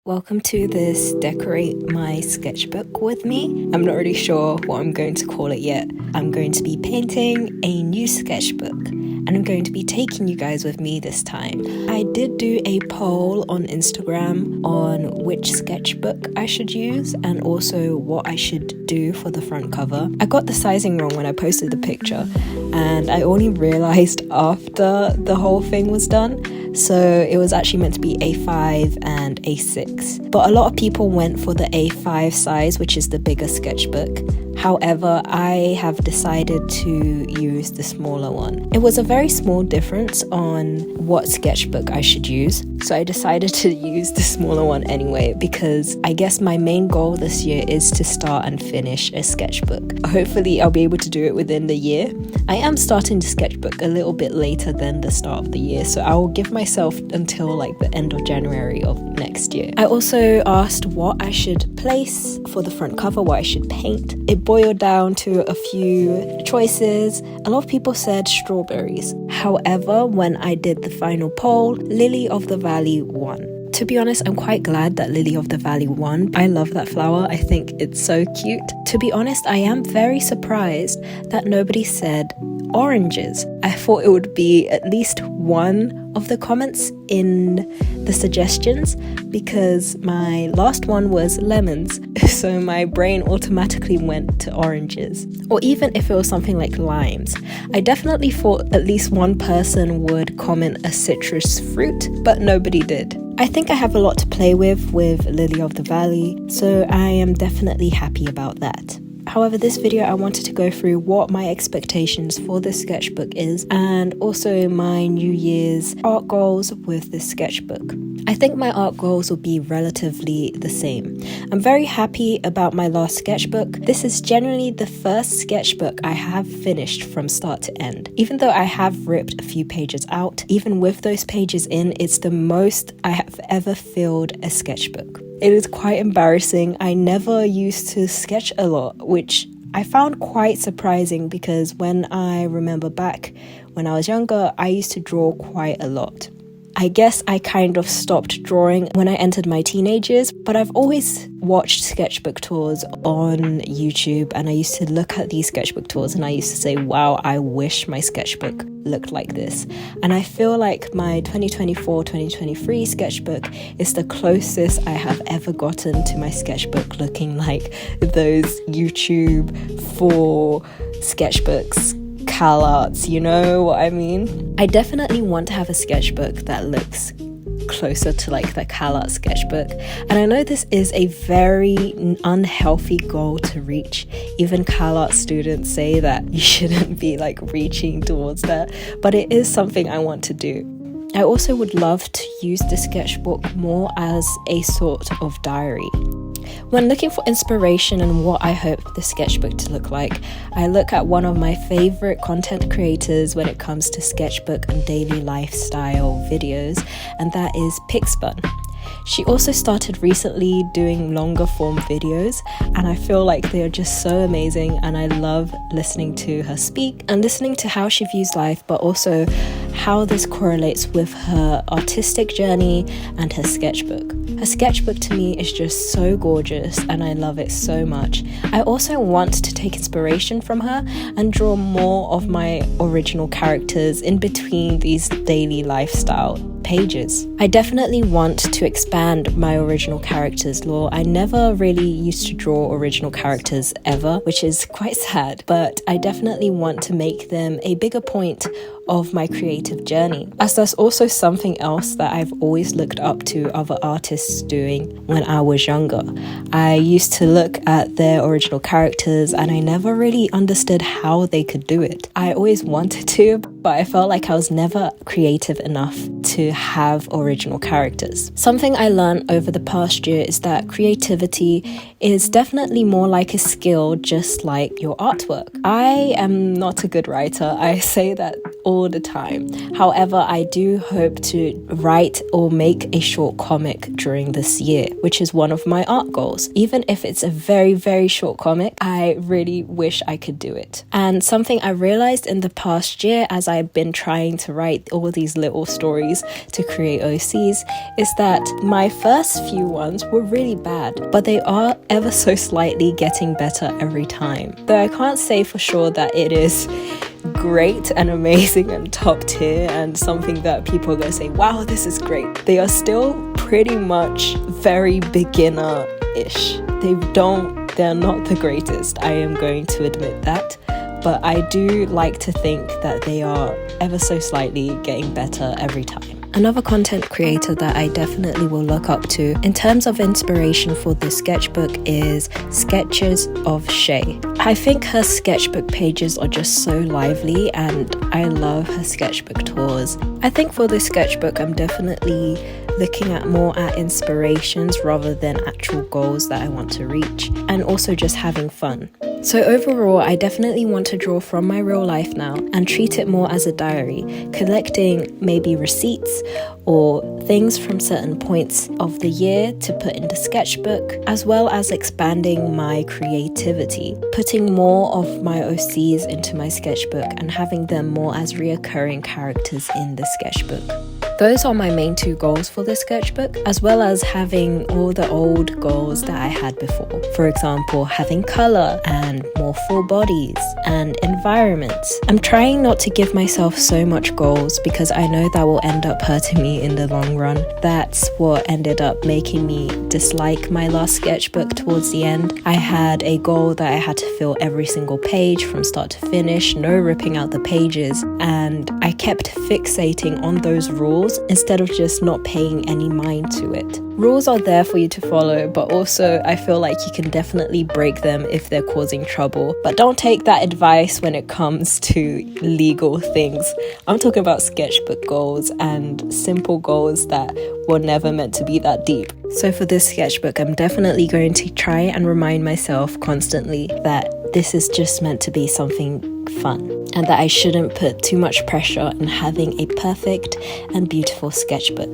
Welcome to this Decorate My Sketchbook with me. I'm not really sure what I'm going to call it yet. I'm going to be painting a new sketchbook and I'm going to be taking you guys with me this time. I did do a poll on Instagram on which sketchbook I should use and also what I should do for the front cover. I got the sizing wrong when I posted the picture and I only realized after the whole thing was done. So it was actually meant to be A5 and A6. But a lot of people went for the A5 size, which is the bigger sketchbook. However, I have decided to use the smaller one. It was a very small difference on what sketchbook I should use. So I decided to use the smaller one anyway, because I guess my main goal this year is to start and finish a sketchbook. Hopefully I'll be able to do it within the year. I am starting the sketchbook a little bit later than the start of the year, so I will give myself until like the end of January of next year. I also asked what I should place for the front cover, what I should paint. It boiled down to a few choices. A lot of people said strawberries. However, when I did the final poll, Lily of the Valley won. To be honest, I'm quite glad that Lily of the Valley won. I love that flower. I think it's so cute. To be honest, I am very surprised that nobody said oranges. I thought it would be at least one of the comments in the suggestions because my last one was lemons. So my brain automatically went to oranges. Or even if it was something like limes. I definitely thought at least one person would comment a citrus fruit, but nobody did. I think I have a lot to play with Lily of the Valley, so I am definitely happy about that. However, this video I wanted to go through what my expectations for this sketchbook is and also my New Year's art goals with this sketchbook. I think my art goals will be relatively the same. I'm very happy about my last sketchbook. This is generally the first sketchbook I have finished from start to end. Even though I have ripped a few pages out, even with those pages in, it's the most I have ever filled a sketchbook. It is quite embarrassing. I never used to sketch a lot, which I found quite surprising because when I remember back when I was younger, I used to draw quite a lot. I guess I kind of stopped drawing when I entered my teenage years, but I've always watched sketchbook tours on YouTube and I used to look at these sketchbook tours and I used to say, wow, I wish my sketchbook looked like this. And I feel like my 2024-2023 sketchbook is the closest I have ever gotten to my sketchbook looking like those YouTube for sketchbooks. Cal arts, you know what I mean? I definitely want to have a sketchbook that looks closer to like the Cal art sketchbook, and I know this is a very unhealthy goal to reach. Even Cal art students say that you shouldn't be like reaching towards that, but it is something I want to do. I also would love to use the sketchbook more as a sort of diary. When looking for inspiration and what I hope the sketchbook to look like, I look at one of my favorite content creators when it comes to sketchbook and daily lifestyle videos, and that is Pixbun. She also started recently doing longer form videos and I feel like they are just so amazing and I love listening to her speak and listening to how she views life, but also how this correlates with her artistic journey and her sketchbook. Her sketchbook to me is just so gorgeous and I love it so much. I also want to take inspiration from her and draw more of my original characters in between these daily lifestyle pages. I definitely want to expand my original characters lore. I never really used to draw original characters ever, which is quite sad, but I definitely want to make them a bigger point of my creative journey, as that's also something else that I've always looked up to other artists doing when I was younger. I used to look at their original characters and I never really understood how they could do it. I always wanted to, but I felt like I was never creative enough to have original characters. Something I learned over the past year is that creativity is definitely more like a skill, just like your artwork. I am not a good writer. I say that all all the time. However, I do hope to write or make a short comic during this year, which is one of my art goals. Even if it's a very, very short comic, I really wish I could do it. And something I realized in the past year as I've been trying to write all these little stories to create OCs is that my first few ones were really bad, but they are ever so slightly getting better every time. Though I can't say for sure that it is great and amazing and top tier and something that people are going to say, wow, this is great. They are still pretty much very beginner-ish. They're not the greatest. I am going to admit that. But I do like to think that they are ever so slightly getting better every time. Another content creator that I definitely will look up to in terms of inspiration for this sketchbook is Sketches of Shay. I think her sketchbook pages are just so lively and I love her sketchbook tours. I think for this sketchbook I'm definitely looking at more at inspirations rather than actual goals that I want to reach, and also just having fun. So overall, I definitely want to draw from my real life now and treat it more as a diary, collecting maybe receipts or things from certain points of the year to put in the sketchbook, as well as expanding my creativity, putting more of my OCs into my sketchbook and having them more as reoccurring characters in the sketchbook. Those are my main two goals for this sketchbook, as well as having all the old goals that I had before. For example, having color and more full bodies and environments. I'm trying not to give myself so much goals because I know that will end up hurting me in the long run. That's what ended up making me dislike my last sketchbook towards the end. I had a goal that I had to fill every single page from start to finish, no ripping out the pages, and I kept fixating on those rules instead of just not paying any mind to it. Rules are there for you to follow, but also I feel like you can definitely break them if they're causing trouble. But don't take that advice when it comes to legal things. I'm talking about sketchbook goals and simple goals that were never meant to be that deep. So for this sketchbook, I'm definitely going to try and remind myself constantly that this is just meant to be something fun and that I shouldn't put too much pressure in having a perfect and beautiful sketchbook.